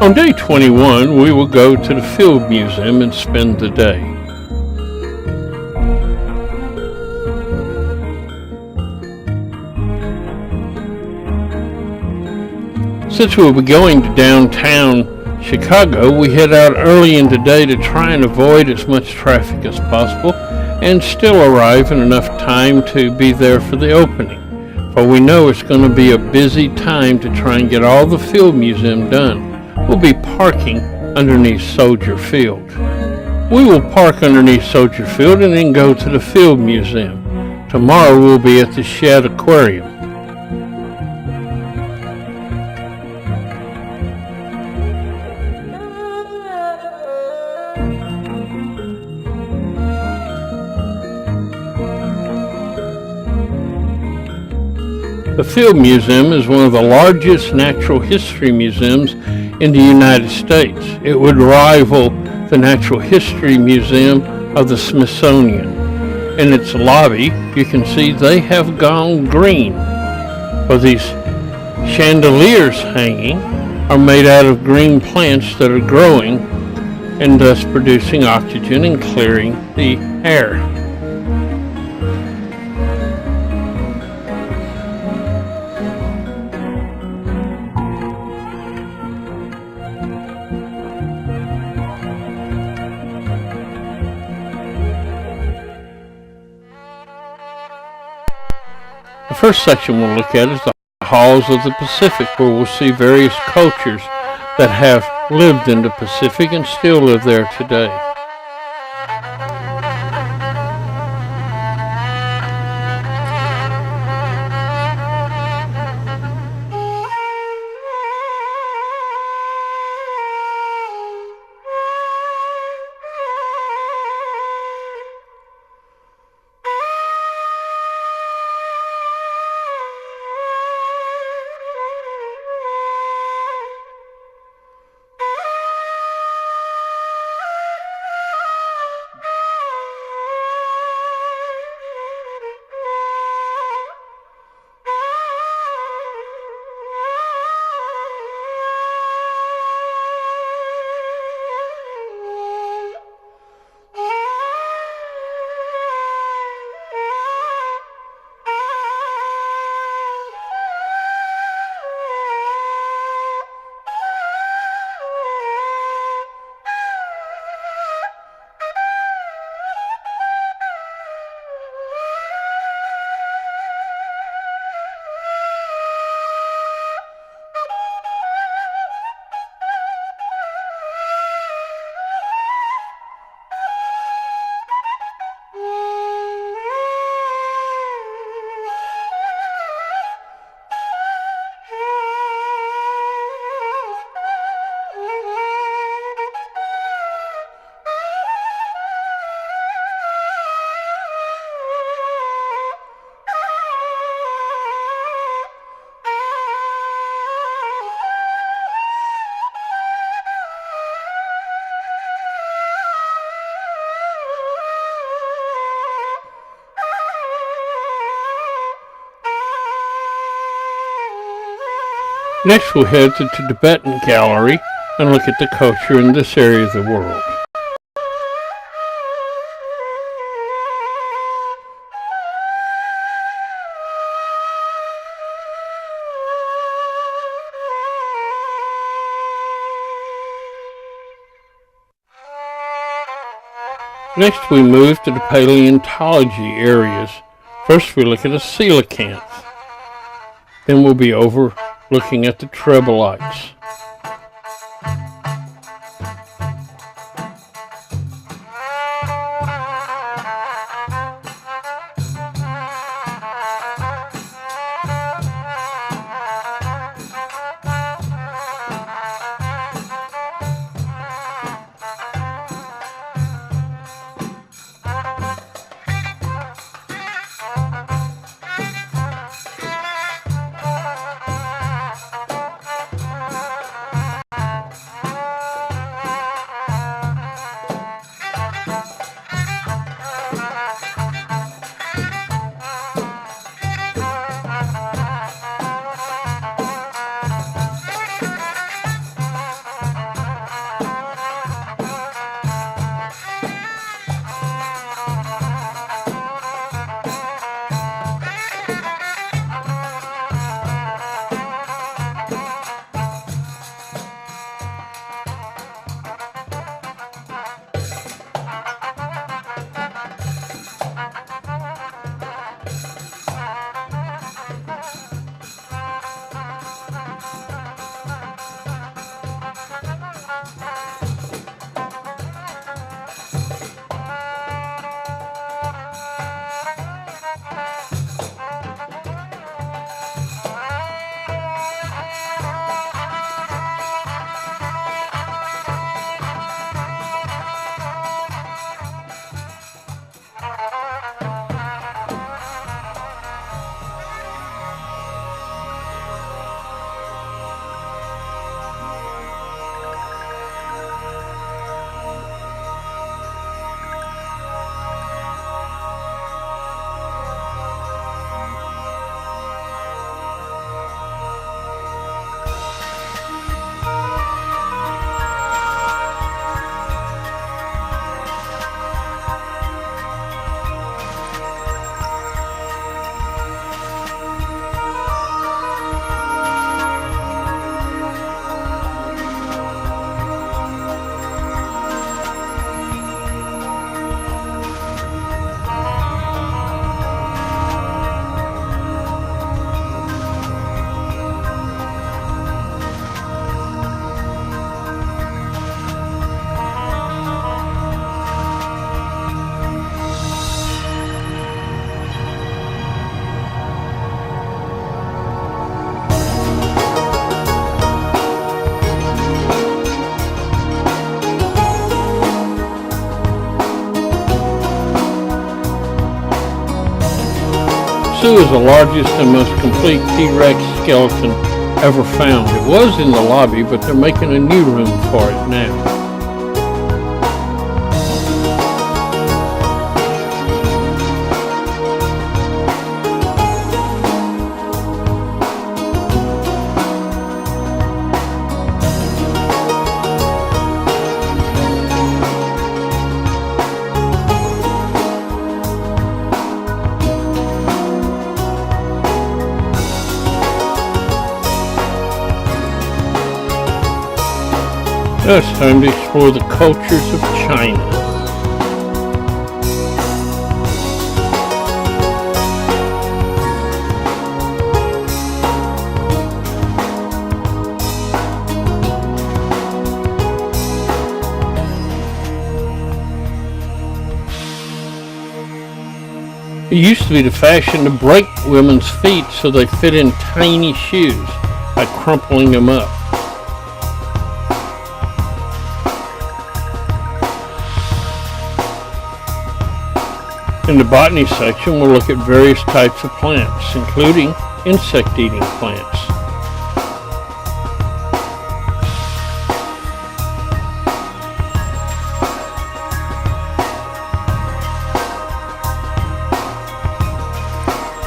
On day 21, we will go to the Field Museum and spend the day. Since we'll be going to downtown Chicago, we head out early in the day to try and avoid as much traffic as possible and still arrive in enough time to be there for the opening. For we know it's going to be a busy time to try and get all the Field Museum done. We'll be parking underneath Soldier Field. We will park underneath Soldier Field and then go to the Field Museum. Tomorrow we'll be at the Shedd Aquarium. The Field Museum is one of the largest natural history museums in the United States. It would rival the Natural History Museum of the Smithsonian. In its lobby, you can see they have gone green. For these chandeliers hanging are made out of green plants that are growing and thus producing oxygen and clearing the air. The first section we'll look at is the Halls of the Pacific, where we'll see various cultures that have lived in the Pacific and still live there today. Next we'll head to the Tibetan Gallery and look at the culture in this area of the world. Next we move to the paleontology areas. First we look at a coelacanth. Then we'll be over looking at the trebleites. Sue is the largest and most complete T-Rex skeleton ever found. It was in the lobby, but they're making a new room for it now. Now it's time to explore the cultures of China. It used to be the fashion to break women's feet so they fit in tiny shoes by crumpling them up. In the botany section, we'll look at various types of plants, including insect-eating plants.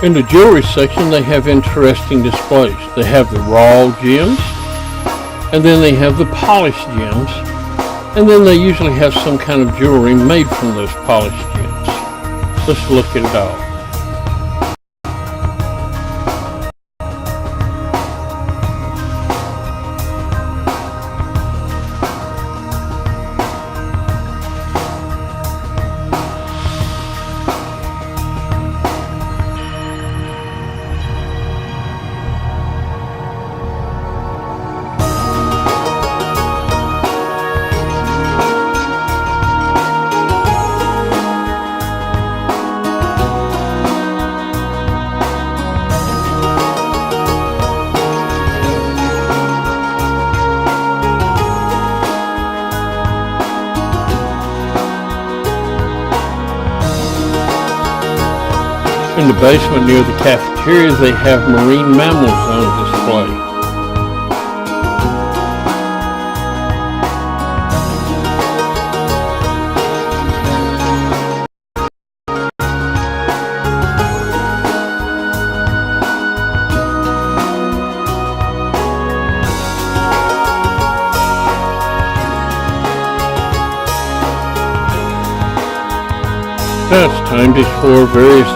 In the jewelry section, they have interesting displays. They have the raw gems, and then they have the polished gems, and then they usually have some kind of jewelry made from those polished gems. Let's look at it all. In the basement near the cafeteria, they have marine mammals on display. Now it's time to explore various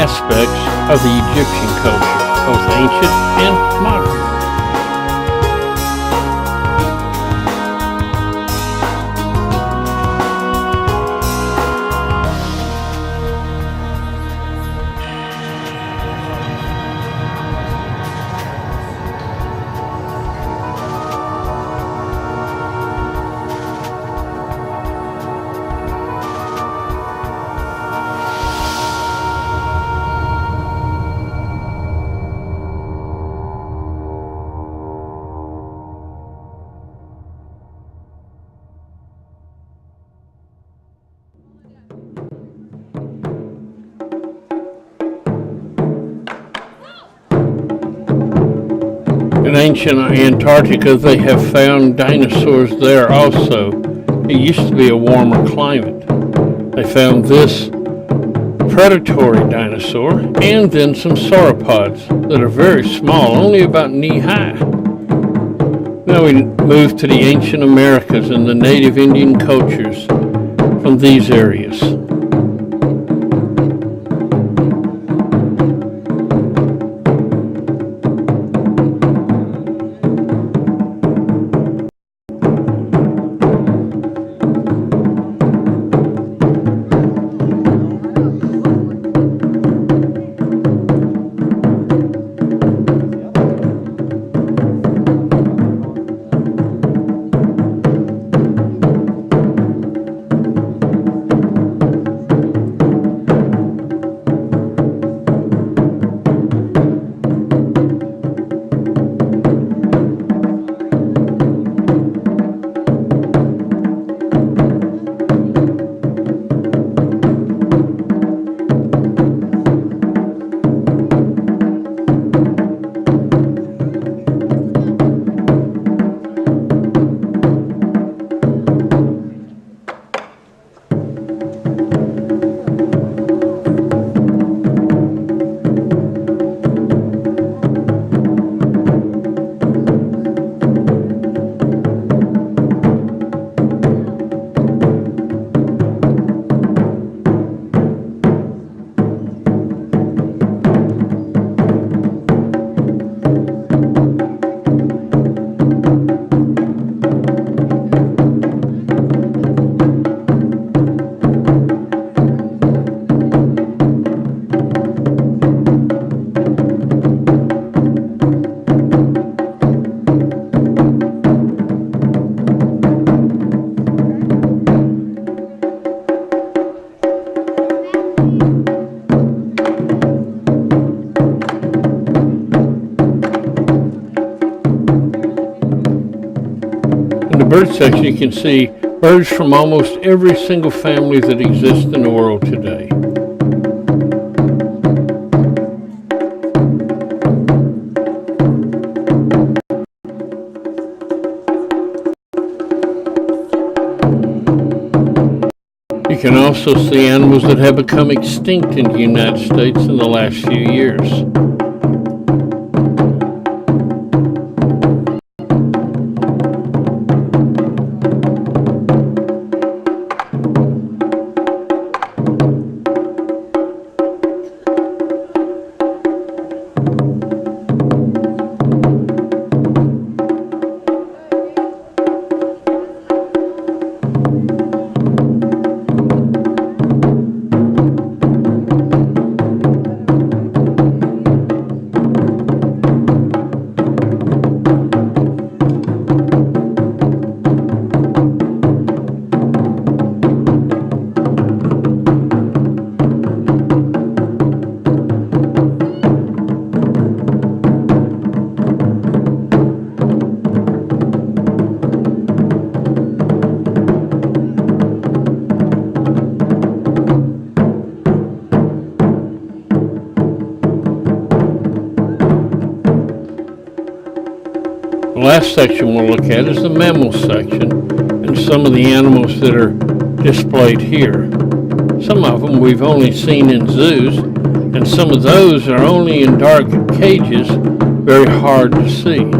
aspects of the Egyptian culture, both ancient and modern. In ancient Antarctica, they have found dinosaurs there also. It used to be a warmer climate. They found this predatory dinosaur and then some sauropods that are very small, only about knee-high. Now we move to the ancient Americas and the native Indian cultures from these areas. bird section, you can see birds from almost every single family that exists in the world today. You can also see animals that have become extinct in the United States in the last few years. The last section we'll look at is the mammal section and some of the animals that are displayed here. Some of them we've only seen in zoos, and some of those are only in dark cages, very hard to see.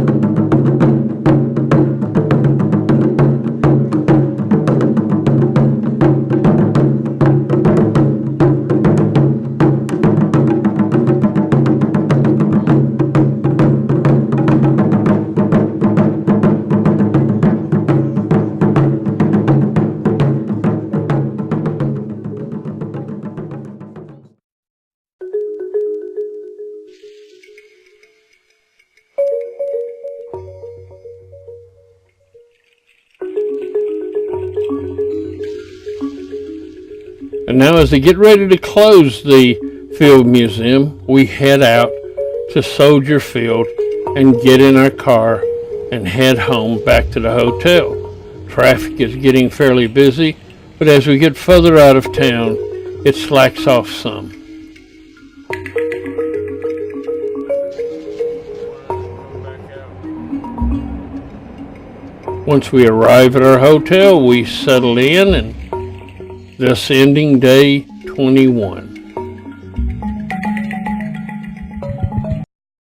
And now as they get ready to close the Field Museum, we head out to Soldier Field and get in our car and head home back to the hotel. Traffic is getting fairly busy, but as we get further out of town, it slacks off some. Once we arrive at our hotel, we settle in, and thus ending day 21.